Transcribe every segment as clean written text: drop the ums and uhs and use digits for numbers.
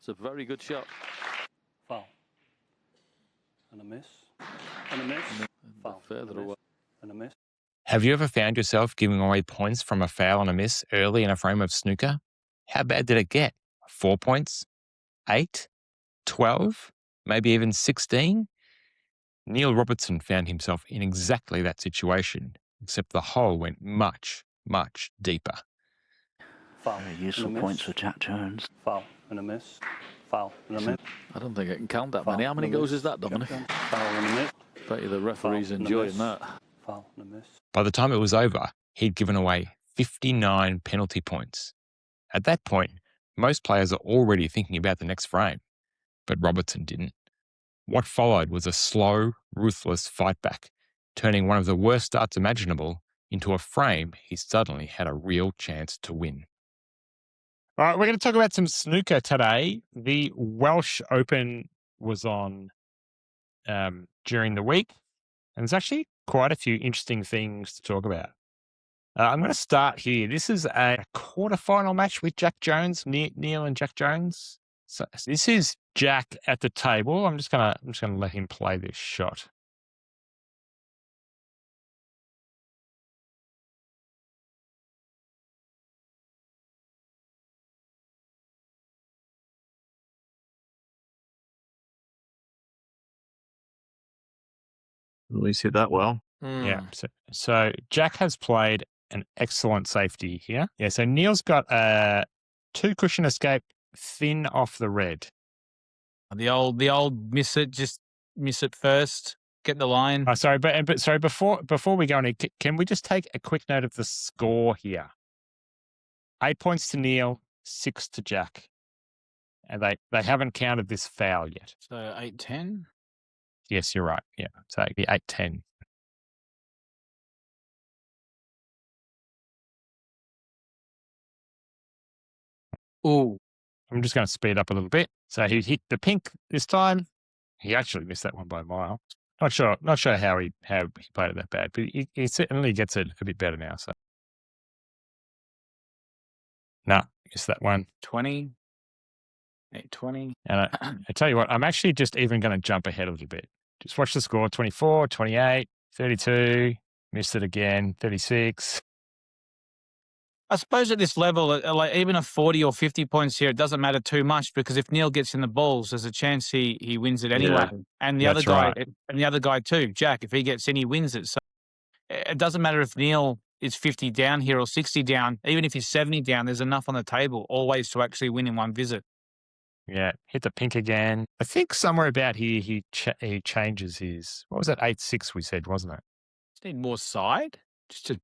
It's a very good shot. Foul. And a miss. And a miss. Foul. Further away. And a miss. Have you ever found yourself giving away points from a foul and a miss early in a frame of snooker? How bad did it get? 4 points? 8? 12? Maybe even 16? Neil Robertson found himself in exactly that situation, except the hole went much, much deeper. Foul. Very useful points for Jack Jones. Foul. And a miss. Foul. And a miss. I don't think I can count that Foul. many. How many And a goes miss. is that, Dominic? Foul and a miss. Bet you the referee's Foul and a enjoying miss. that. Foul and a miss. By the time it was over, he'd given away 59 penalty points. At that point, most players are already thinking about the next frame, but Robertson didn't. What followed was a slow, ruthless fight back, turning one of the worst starts imaginable into a frame he suddenly had a real chance to win. All right, we're going to talk about some snooker today. The Welsh Open was on during the week, and there's actually quite a few interesting things to talk about. I'm going to start here. This is a quarterfinal match with Jack Jones, Neil and Jack Jones. So this is Jack at the table. I'm just gonna let him play this shot. At least hit that well. Yeah. So Jack has played an excellent safety here. Yeah. So Neil's got a 2 cushion escape thin off the red. The old miss it first, get the line. Sorry, but sorry, before we go on, can we just take a quick note of the score here? 8 points to Neil, 6 to Jack. And they haven't counted this foul yet. So 8-10? Yes, you're right. Yeah. So it'd be 8-10. Ooh. I'm just going to speed up a little bit. So he hit the pink this time. He actually missed that one by a mile. Not sure how he played it that bad, but he certainly gets it a bit better now. So, missed that one. 20. 8-20. And I tell you what, I'm actually just even going to jump ahead a little bit. Just watch the score: 24, 28, 32. Missed it again. 36. I suppose at this level, like even a 40 or 50 points here, it doesn't matter too much because if Neil gets in the balls, there's a chance he wins it anyway. Yeah, and the other guy too, Jack, if he gets in, he wins it. So it doesn't matter if Neil is 50 down here or 60 down. Even if he's 70 down, there's enough on the table always to actually win in one visit. Yeah, hit the pink again. I think somewhere about here he changes his. What was that? 8-6 we said, wasn't it? Just need more side. Just to.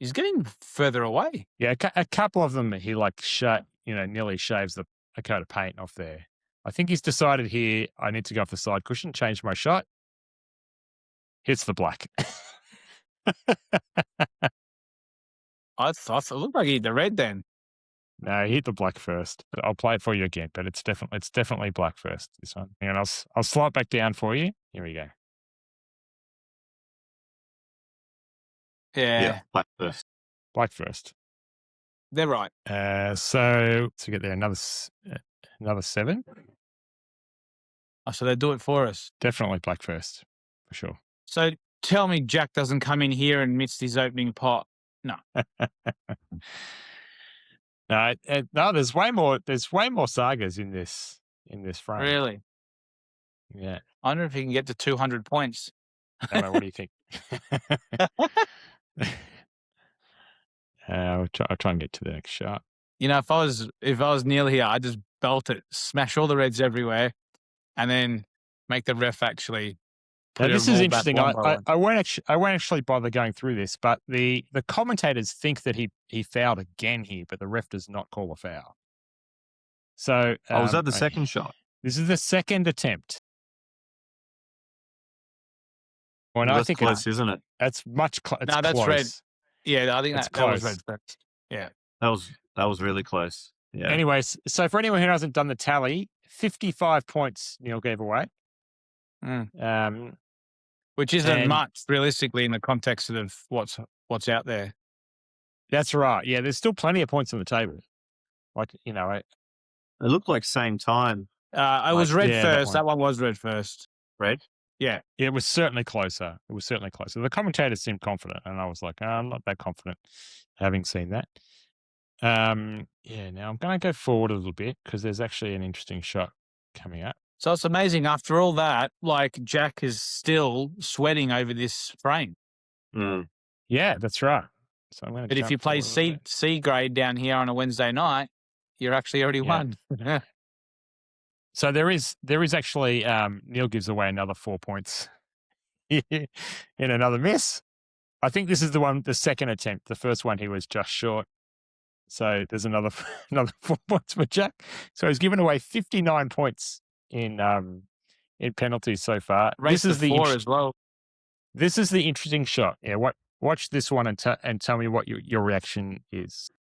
He's getting further away. Yeah, a couple of them he nearly shaves a coat of paint off there. I think he's decided here I need to go off the side cushion, change my shot. Hits the black. I thought it looked like he hit the red then. No, he hit the black first. I'll play it for you again, but it's definitely black first, this one. And I'll slow it back down for you. Here we go. Yeah. Black first. Black first. They're right. So to get there, another 7. Oh, so they do it for us. Definitely black first, for sure. So tell me Jack doesn't come in here and miss his opening pot. No. No, there's way more sagas in this frame. Really? Yeah. I wonder if he can get to 200 points. I don't know. What do you think? I'll try and get to the next shot. You know, if I was Neil here, I'd just belt it, smash all the reds everywhere, and then make the ref actually. Now, this is interesting. I won't actually bother going through this, but the commentators think that he fouled again here, but the ref does not call a foul. So, was that the second shot? This is the second attempt. Well, no, That's I think close, isn't it? That's much close. No, that's close. red. Yeah, I think that was red. Yeah, That was really close. Yeah. Anyways, so for anyone who hasn't done the tally, 55 points Neil gave away. Which Which isn't And- much realistically in the context of what's out there. That's right. Yeah, there's still plenty of points on the table. Like, you know, It looked like same time. I was red yeah, first. that That one was red first. Red? Yeah. it was certainly closer. It was certainly closer. The commentators seemed confident, and I was like, I'm not that confident having seen that. Yeah, now I'm going to go forward a little bit because there's actually an interesting shot coming up. So it's amazing after all that, like Jack is still sweating over this frame. Mm. Yeah, that's right. So I'm going to. But if you play C grade down here on a Wednesday night, you're actually already won. So there is actually Neil gives away another 4 points in another miss. I think this is the second attempt. The first one he was just short. So there's another 4 points for Jack. So he's given away 59 points in penalties so far. Race This is to 4 as well. This is the interesting shot. Yeah, watch this one and tell me what your reaction is.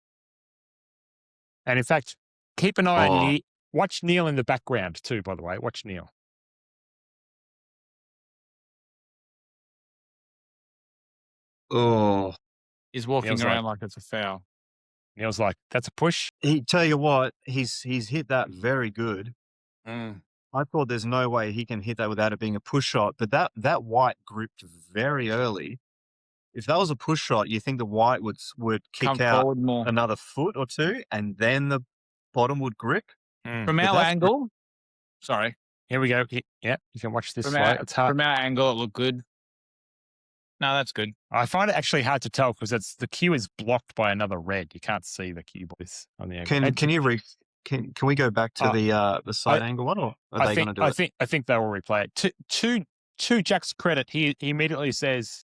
And in fact, keep an eye on Neil. Watch Neil in the background too, by the way. Watch Neil. Oh. He's walking Neil's around like it's a foul. Neil's like, that's a push. He tell you what, he's hit that very good. I thought there's no way he can hit that without it being a push shot, but that white gripped very early. If that was a push shot, you think the white would kick Come out forward more. another foot or two, and then the bottom would grip. From But our that's angle, sorry. Here we go. Yeah, you can watch this. From It's hard. our angle, it looked good. No, that's good. I find it actually hard to tell because the cue is blocked by another red. You can't see the cue boys on the angle. Can we go back to the side angle one, or are they going to do it? I think they will replay it. To Jack's credit, he immediately says,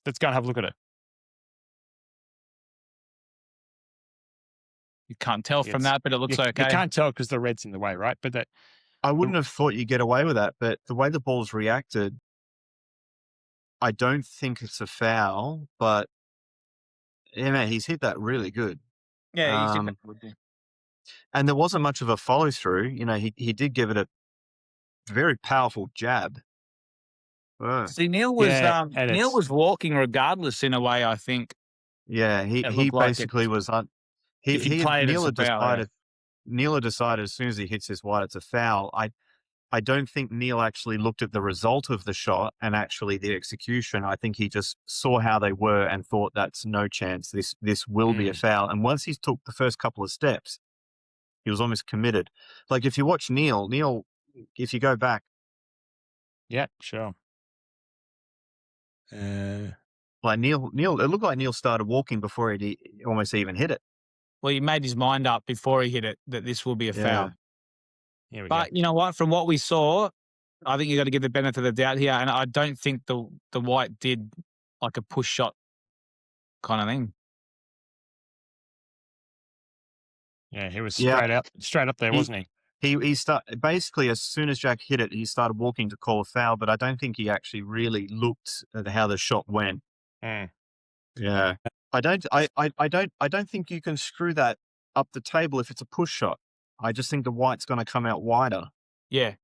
"Let's go and have a look at it." You can't tell from that, but it looks okay. You can't tell because the red's in the way, right? But I wouldn't have thought you'd get away with that, but the way the ball's reacted, I don't think it's a foul, but yeah, man, he's hit that really good. Yeah, he's hit that good. And there wasn't much of a follow through. You know, he did give it a very powerful jab. See, Neil was walking regardless in a way, I think. Yeah, he basically was on. Neil had decided as soon as he hits this white, it's a foul. I don't think Neil actually looked at the result of the shot and actually the execution. I think he just saw how they were and thought that's no chance. This will be a foul. And once he took the first couple of steps, he was almost committed. Like if you watch Neil, if you go back. Yeah, sure. Like Neil, it looked like Neil started walking before he almost even hit it. Well, he made his mind up before he hit it that this will be a foul. But you know what? From what we saw, I think you got to give the benefit of the doubt here. And I don't think the white did like a push shot kind of thing. Yeah, he was straight up there, wasn't he? He basically as soon as Jack hit it, he started walking to call a foul, but I don't think he actually really looked at how the shot went. Yeah. I don't think you can screw that up the table if it's a push shot. I just think the white's going to come out wider. Yeah.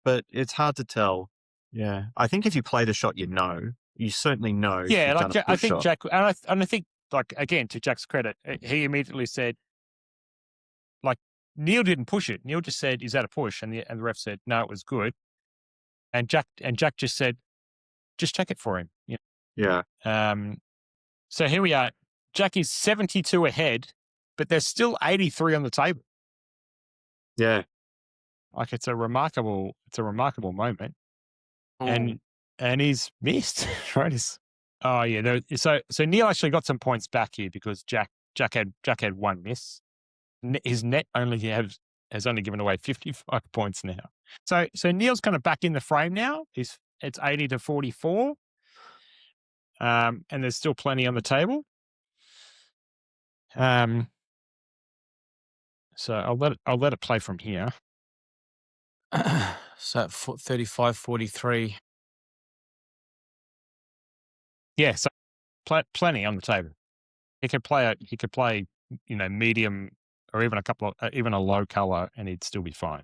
But it's hard to tell. Yeah. I think if you play the shot, you certainly know. Yeah, like I think Jack, and I think, like, again, to Jack's credit, he immediately said, like, Neil didn't push it. Neil just said, "Is that a push?" And the ref said, "No, it was good." And Jack just said, "Just check it for him." Yeah. So here we are. Jack is 72 ahead, but there's still 83 on the table. Yeah. Like it's a remarkable moment. And he's missed, right? So Neil actually got some points back here because Jack had one miss. His net has only given away 55 points now. So Neil's kind of back in the frame now. It's 80-44. And there's still plenty on the table. So I'll let it play from here. So 35-43. Yeah, so plenty on the table. He could play medium or even a low color, and he'd still be fine.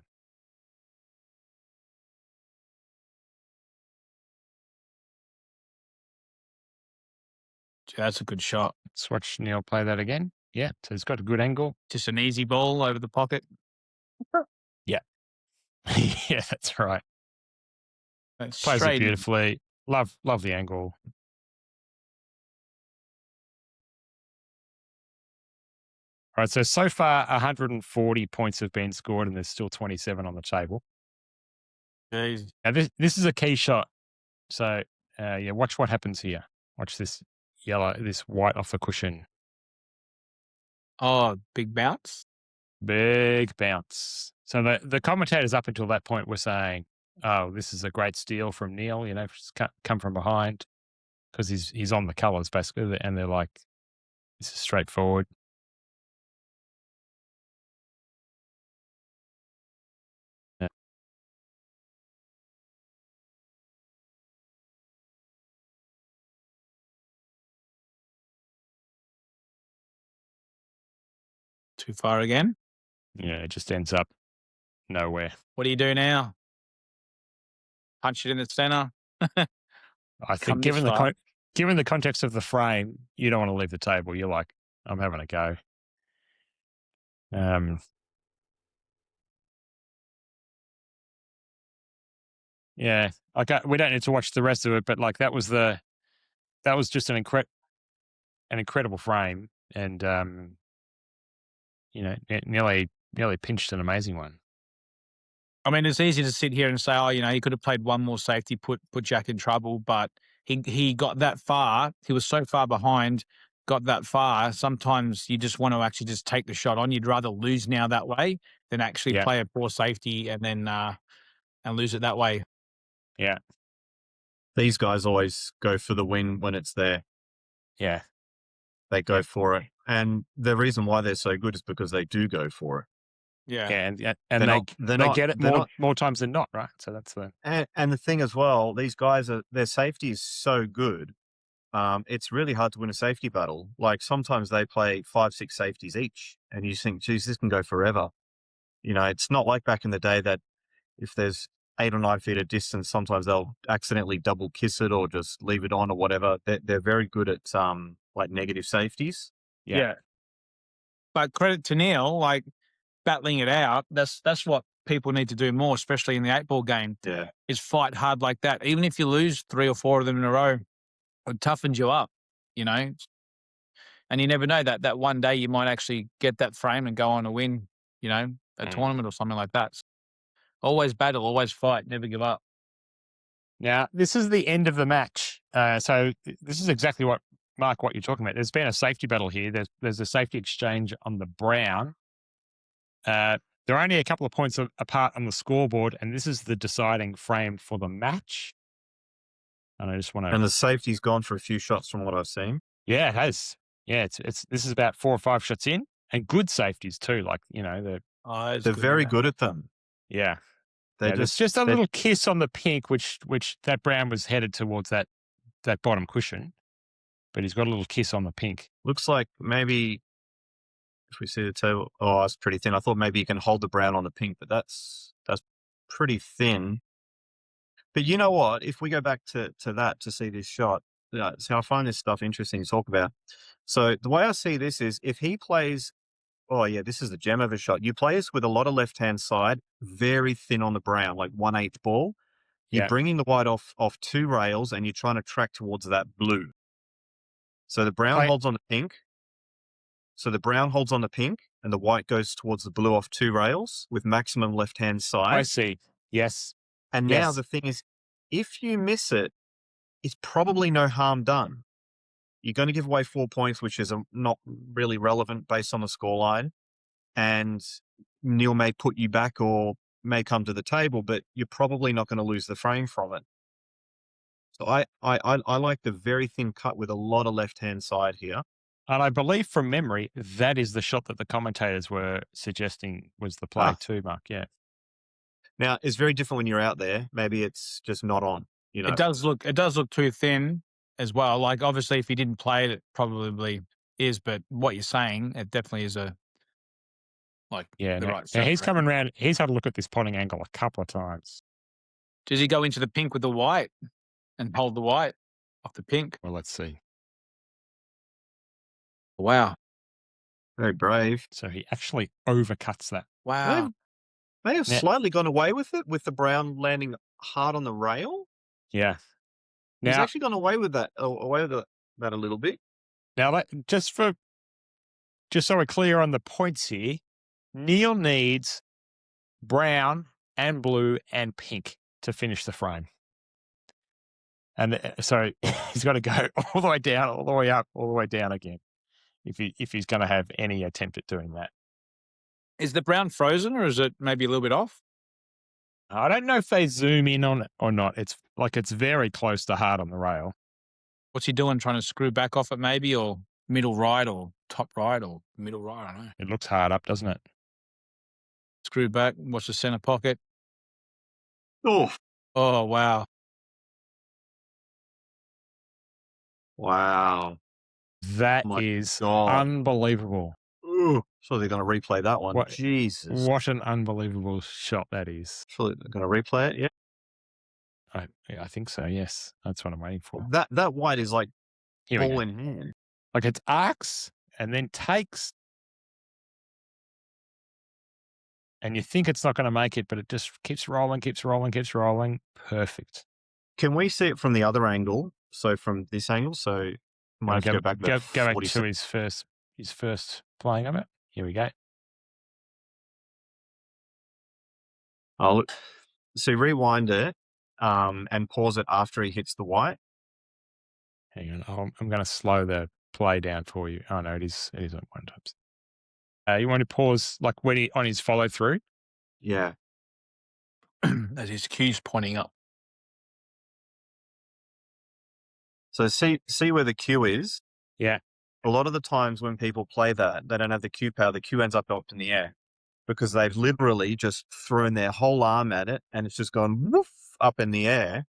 That's a good shot. Let's watch Neil play that again. Yeah, so he's got a good angle. Just an easy ball over the pocket. Yeah. Yeah, that's right. That's Plays it straight in. beautifully. Love the angle. All right, so far 140 points have been scored and there's still 27 on the table. Jeez. Now this is a key shot. So yeah, watch what happens here. Watch this white off the cushion. Oh, big bounce. Big bounce. So the commentators up until that point were saying, "Oh, this is a great steal from Neil. You know, come from behind because he's on the colours basically." And they're like, "This is straightforward." Yeah. Too far again. Yeah, it just ends up nowhere. What do you do now? Punch it in the centre. I think given the context of the frame, you don't want to leave the table. You're like, I'm having a go. Yeah, we don't need to watch the rest of it, but like that was just an incredible frame, and you know, nearly pinched an amazing one. I mean, it's easy to sit here and say, oh, you know, he could have played one more safety, put Jack in trouble, but he got that far. He was so far behind, got that far. Sometimes you just want to actually just take the shot on. You'd rather lose now that way than actually play a poor safety and then and lose it that way. Yeah. These guys always go for the win when it's there. Yeah. They go for it. And the reason why they're so good is because they do go for it. Yeah. And they get it more times than not, right? So that's the and the thing as well, these guys their safety is so good. It's really hard to win a safety battle. Like sometimes they play 5-6 safeties each, and you think, geez, this can go forever. You know, it's not like back in the day that if there's 8 or 9 feet of distance, sometimes they'll accidentally double kiss it or just leave it on or whatever. They're very good at like negative safeties. Yeah. But credit to Neil, like battling it out. That's what people need to do more, especially in the 8-ball game. Yeah. Is fight hard like that. Even if you lose 3 or 4 of them in a row, it toughens you up, you know. And you never know that one day you might actually get that frame and go on to win, you know, a tournament or something like that. So always battle, always fight, never give up. Now, this is the end of the match. So this is exactly what you're talking about. There's been a safety battle here. There's a safety exchange on the brown. They're only a couple of points apart on the scoreboard, and this is the deciding frame for the match. And I just want to. And the safety's gone for a few shots from what I've seen. Yeah, it has. Yeah, this is about 4 or 5 shots in, and good safeties too. Like, you know, they're very good at them. Yeah, there's just a little kiss on the pink, which that brown was headed towards that bottom cushion, but he's got a little kiss on the pink. Looks like maybe if we see the table, oh, it's pretty thin. I thought maybe you can hold the brown on the pink, but that's pretty thin. But you know what? If we go back to that to see this shot, so I find this stuff interesting to talk about. So the way I see this is if he plays, oh yeah, this is the gem of a shot. You play this with a lot of left-hand side, very thin on the brown, like 1/8 ball. You're bringing the white off 2 rails and you're trying to track towards that blue. So the brown holds on the pink. So the brown holds on the pink and the white goes towards the blue off 2 rails with maximum left-hand side. I see. Yes. And now the thing is, if you miss it, it's probably no harm done. You're going to give away 4 points, which is not really relevant based on the scoreline. And Neil may put you back or may come to the table, but you're probably not going to lose the frame from it. So I like the very thin cut with a lot of left-hand side here. And I believe from memory, that is the shot that the commentators were suggesting was the play too, Mark. Yeah. Now, it's very different when you're out there. Maybe it's just not on. You know, it does look too thin as well. Like obviously, if he didn't play it probably is. But what you're saying, it definitely is the right. Now he's coming around. He's had a look at this potting angle a couple of times. Does he go into the pink with the white and hold the white off the pink? Well, let's see. Wow. Very brave. So he actually overcuts that. Wow. They have Now- slightly gone away with it, with the brown landing hard on the rail. Yeah. He's Now, actually gone away with that, that a little bit. now just so we're clear on the points here, Neil needs brown and blue and pink to finish the frame. And so he's got to go all the way down, all the way up, all the way down again if he's going to have any attempt at doing that. Is the brown frozen or is it maybe a little bit off? I don't know if they zoom in on it or not. It's very close to hard on the rail. What's he doing? Trying to screw back off it maybe, or middle right or top right or middle right? I don't know. It looks hard up, doesn't it? Screw back. Watch the center pocket. Oh, Wow. wow. That My is God. unbelievable. Ooh. So they're going to replay that one. What- Jesus. What an unbelievable shot that is. Surely they're going to replay it, yeah? I think so, yes. That's what I'm waiting for. That white is like Here we ball go. in hand. Like it's arcs and then takes, and you think it's not going to make it, but it just keeps rolling, keeps rolling, keeps rolling. Perfect. Can we see it from the other angle? So from this angle, so might have to go back about go back 40 to his first playing of it. Here we go. Oh, look. So rewind it and pause it after he hits the white. Hang on. I'm going to slow the play down for you. Oh, no, it is at 1 times. You want to pause like when on his follow through? Yeah. As his cue's pointing up. So see where the cue is? Yeah. A lot of the times when people play that, they don't have the cue power. The cue ends up in the air because they've literally just thrown their whole arm at it and it's just gone woof up in the air.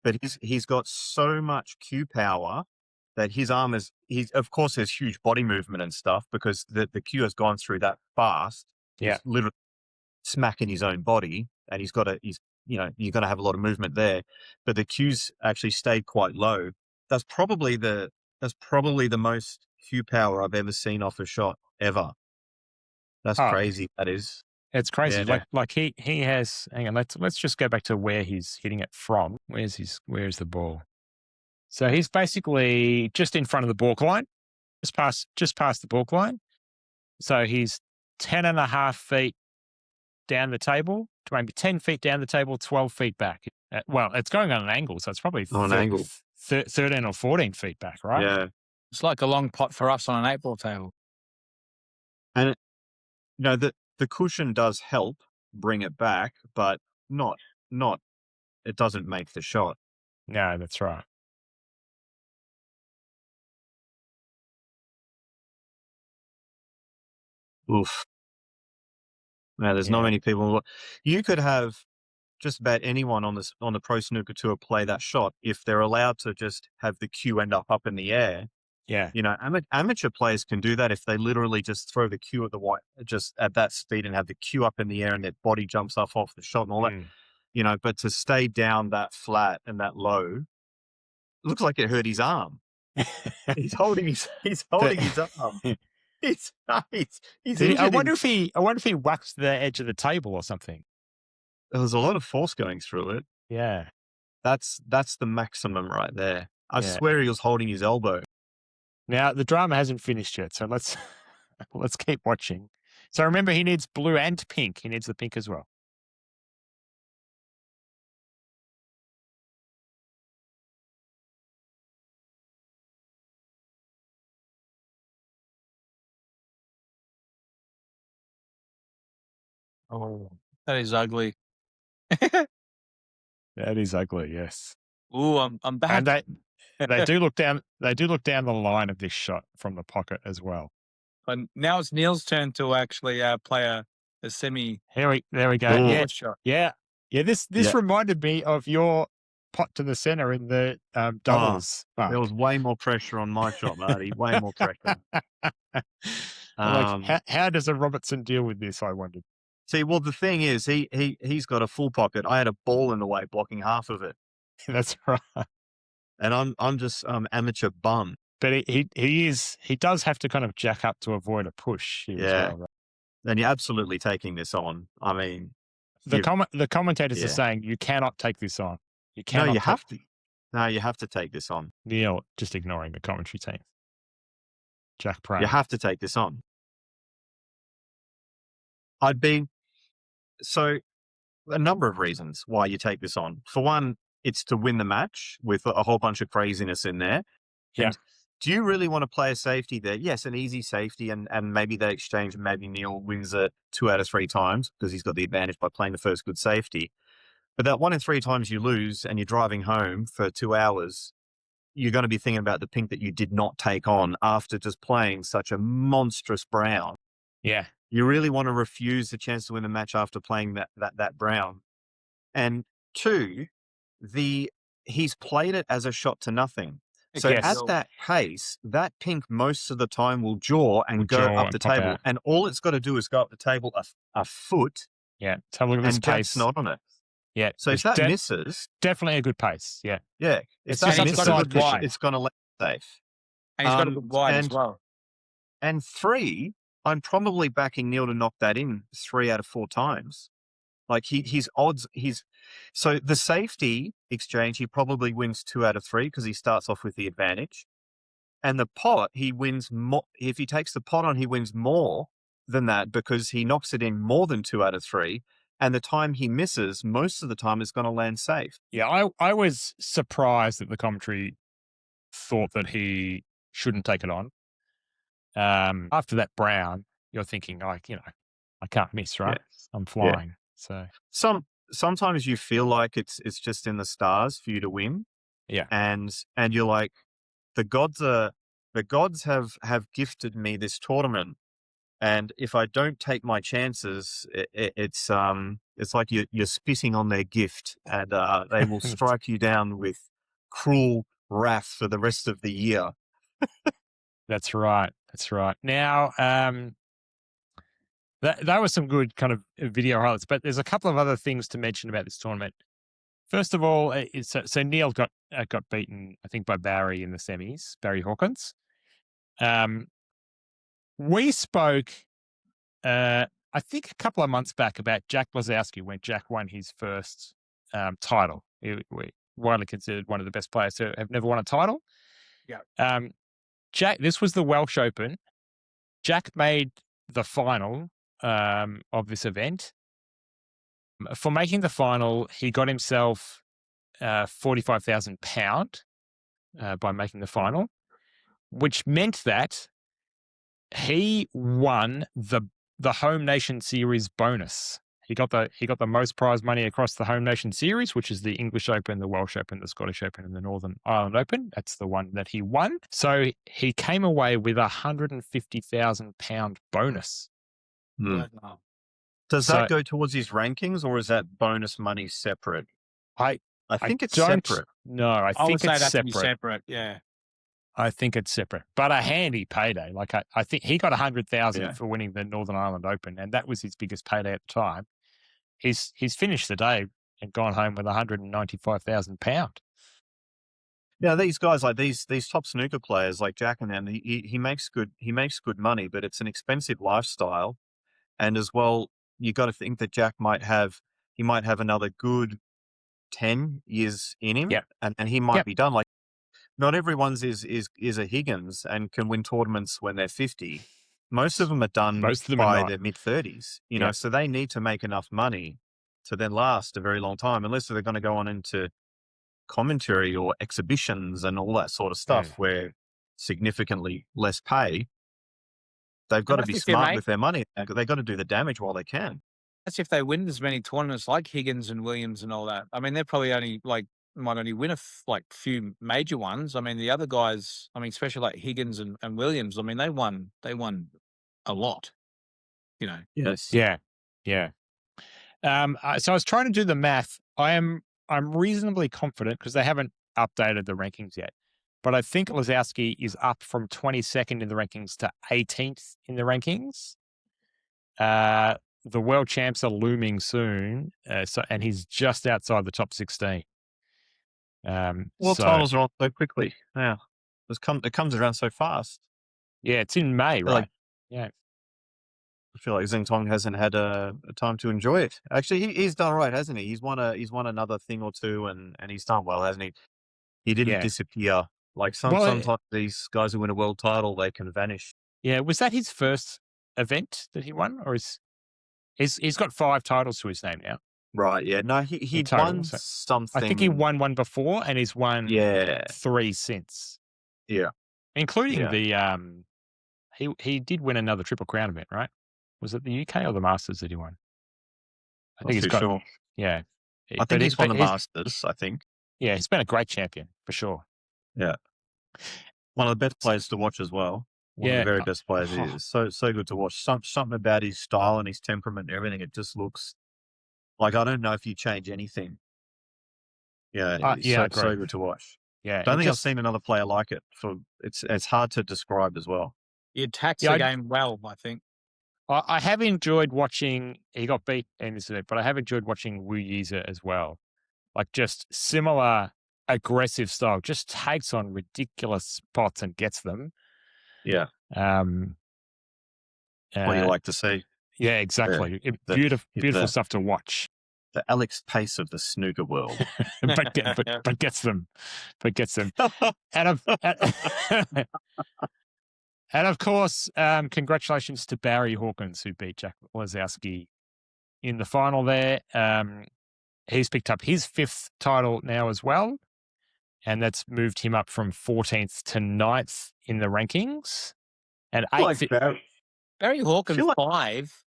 But he's got so much cue power that his arm of course there's huge body movement and stuff because the cue has gone through that fast. Yeah. He's literally smacking his own body and you're going to have a lot of movement there, but the cues actually stayed quite low. That's probably the most cue power I've ever seen off a shot ever. That's crazy. That is. It's crazy. Yeah. Like he has. Hang on. Let's just go back to where he's hitting it from. Where's the ball? So he's basically just in front of the balk line, just past the balk line. So he's 10.5 feet down the table, to maybe 10 feet down the table, 12 feet back. Well, it's going on an angle, so it's probably on an angle. 13 or 14 feet back, right? Yeah. It's like a long pot for us on an 8-ball table. And the cushion does help bring it back, but not. It doesn't make the shot. No, that's right. Oof. Now, there's not many people. You could have just about anyone on the Pro Snooker Tour play that shot if they're allowed to just have the cue end up in the air. Yeah. Amateur players can do that if they literally just throw the cue at the white just at that speed and have the cue up in the air and their body jumps off the shot and all that. But to stay down that flat and that low, it looks like it hurt his arm. He's holding his arm. It's nice. I wonder if he whacked the edge of the table or something. There's a lot of force going through it. Yeah. That's the maximum right there. I swear he was holding his elbow. Now the drama hasn't finished yet, so let's keep watching. So remember, he needs blue and pink. He needs the pink as well. Oh, that is ugly. That is ugly. Yes. Ooh, I'm back. And they do look down. They do look down the line of this shot from the pocket as well. And now it's Neil's turn to actually play a semi. There we go. Ooh. Yeah, Shot. yeah. This reminded me of your pot to the center in the doubles. There was way more pressure on my shot, Marty. Way more pressure. How does a Robertson deal with this? I wondered. See, well, the thing is, he's got a full pocket. I had a ball in the way, blocking half of it. That's right. And I'm just amateur bum. But he does have to kind of jack up to avoid a push here as well. Right? And you're absolutely taking this on. I mean, the commentators are saying you cannot take this on. You cannot. No, you have to. No, you have to take this on. Neil just ignoring the commentary team. Jack Pray. You have to take this on. So a number of reasons why you take this on. For one, it's to win the match with a whole bunch of craziness in there. Yeah. And do you really want to play a safety there? Yes, an easy safety, and maybe they exchange, and maybe Neil wins it 2 out of 3 times because he's got the advantage by playing the first good safety. But that 1 in 3 times you lose and you're driving home for 2 hours, you're going to be thinking about the pink that you did not take on after just playing such a monstrous brown. Yeah. You really want to refuse the chance to win the match after playing that brown. And 2, he's played it as a shot to nothing. So at that pace, that pink most of the time will jaw and go up the table. Out. And all it's got to do is go up the table a foot. Yeah. Have a look at this and pace. Jack's not on it. Yeah. So if that misses... Definitely a good pace. Yeah. Yeah. If that misses, it's going to let it safe. And he's got a good wide as well. And 3, I'm probably backing Neil to knock that in 3 out of 4 times. Like his odds, so the safety exchange, he probably wins 2 out of 3 because he starts off with the advantage. And the pot, he wins more. If he takes the pot on, he wins more than that because he knocks it in more than 2 out of 3. And the time he misses, most of the time is going to land safe. Yeah, I was surprised that the commentary thought that he shouldn't take it on. After that brown, you're thinking, like, I can't miss, right? Yeah. I'm flying. Yeah. So sometimes you feel like it's just in the stars for you to win. Yeah. And you're like, the gods have gifted me this tournament. And if I don't take my chances, it's like you're spitting on their gift, and they will strike you down with cruel wrath for the rest of the year. That's right. Now, that was some good kind of video highlights, but there's a couple of other things to mention about this tournament. First of all, so Neil got beaten, I think, by Barry in the semis, Barry Hawkins. We spoke, I think, a couple of months back about Jack Blazowski when Jack won his first title. Widely considered one of the best players to have never won a title. Yeah. Jack, this was the Welsh Open. Jack made the final of this event. For making the final, he got himself £45,000 by making the final, which meant that he won the Home Nation Series bonus. He got the most prize money across the Home Nation Series, which is the English Open, the Welsh Open, the Scottish Open, and the Northern Ireland Open. That's the one that he won. So he came away with £150,000 bonus. Wow. Does that go towards his rankings, or is that bonus money separate? I think it's separate. No, I think it's separate. Separate. Yeah. I think it's separate, but a handy payday. Like I think he got 100,000 for winning the Northern Ireland Open, and that was his biggest payday at the time. He's finished the day and gone home with £195,000. Yeah, these guys, like these top snooker players like Jack and them, he makes good money, but it's an expensive lifestyle, and as well, you got to think that Jack might have another good 10 years in him, and he might be done. Like, not everyone's is a Higgins and can win tournaments when they're 50. Most of them are done by their mid-30s, you know, so they need to make enough money to then last a very long time, unless they're going to go on into commentary or exhibitions and all that sort of stuff where significantly less pay. They've got to be smart with their money. They've got to do the damage while they can. That's if they win as many tournaments like Higgins and Williams and all that. I mean, they're probably might only win a few major ones. I mean, the other guys, especially like Higgins and Williams, they won a lot, you know. Yes. Yeah. So I was trying to do the math. I'm reasonably confident because they haven't updated the rankings yet, but I think Blazowski is up from 22nd in the rankings to 18th in the rankings. The world champs are looming soon, and he's just outside the top 16. Titles are on so quickly. Yeah, It comes around so fast. Yeah, it's in May, right? Yeah. I feel like Xing hasn't had a time to enjoy it. Actually, he's done right, hasn't he? He's won another thing or two, and he's done well, hasn't he? He didn't disappear. Like sometimes these guys who win a world title, they can vanish. Yeah, was that his first event that he won, or he's got 5 titles to his name now? Right. Yeah. No, he won something. I think he won one before, and he's won 3 since. Yeah, including the he did win another Triple Crown event, right? Was it the UK or the Masters that he won? I think he's got. Sure. Yeah, I think he's won the Masters. I think. Yeah, he's been a great champion for sure. Yeah, one of the best players to watch as well. One of the very best players. He is so good to watch. Something about his style and his temperament and everything. It just looks like I don't know if you change anything. Yeah, so good to watch. Yeah, I don't think I've seen another player like it. It's hard to describe as well. He attacks the game well, I think. I have enjoyed watching. He got beat in this event, but I have enjoyed watching Wu Yiza as well. Like just similar aggressive style, just takes on ridiculous spots and gets them. Yeah. What do you like to see? Yeah, exactly. Beautiful stuff to watch. The Alex Pace of the snooker world, but gets them. And of course, congratulations to Barry Hawkins, who beat Jack Lazowski in the final there. He's picked up his 5th title now as well, and that's moved him up from 14th to 9th in the rankings. And 8th. Like Barry Hawkins, 5.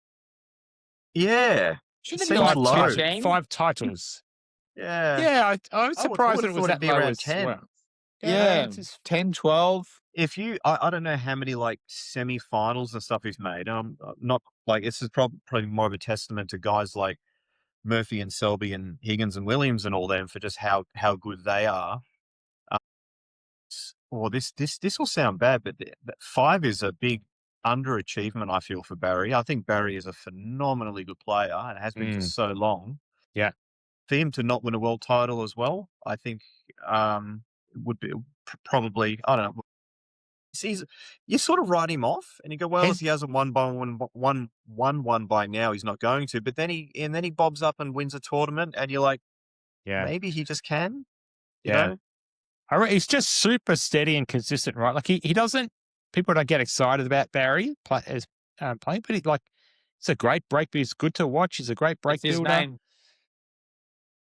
Yeah. Shouldn't have got 5 titles. Yeah. I was surprised that it was that low as 10. well. Yeah, 10, 12. If you, I don't know how many like semi-finals and stuff he's made. Not like this is probably more of a testament to guys like Murphy and Selby and Higgins and Williams and all them for just how good they are. This will sound bad, but 5 is a big underachievement, I feel, for Barry. I think Barry is a phenomenally good player and has been for so long. Yeah. For him to not win a world title as well, I think would be probably, I don't know. You sort of write him off and you go, well, if he hasn't won one by now, he's not going to. But then he bobs up and wins a tournament and you're like, maybe he just can. You know? He's just super steady and consistent, right? Like he doesn't, people don't get excited about Barry playing, but it's a great break, but he's good to watch. He's a great break builder. Name.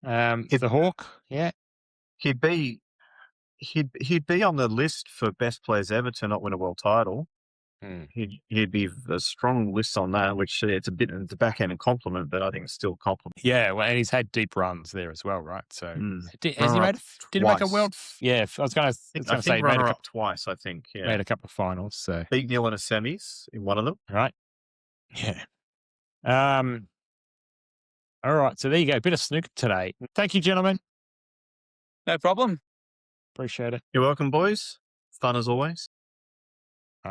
The Hawk, yeah. He'd be on the list for best players ever to not win a world title. He'd be a strong list on that, which it's a backhanded compliment, but I think it's still a compliment. Yeah, well, and he's had deep runs there as well, right? So did he make a world? Yeah, I was going to say he made runner up twice. I think made a couple of finals. So beat Neil in a semis in one of them. Right. Yeah. All right. So there you go. Bit of snooker today. Thank you, gentlemen. No problem. Appreciate it. You're welcome, boys. Fun as always.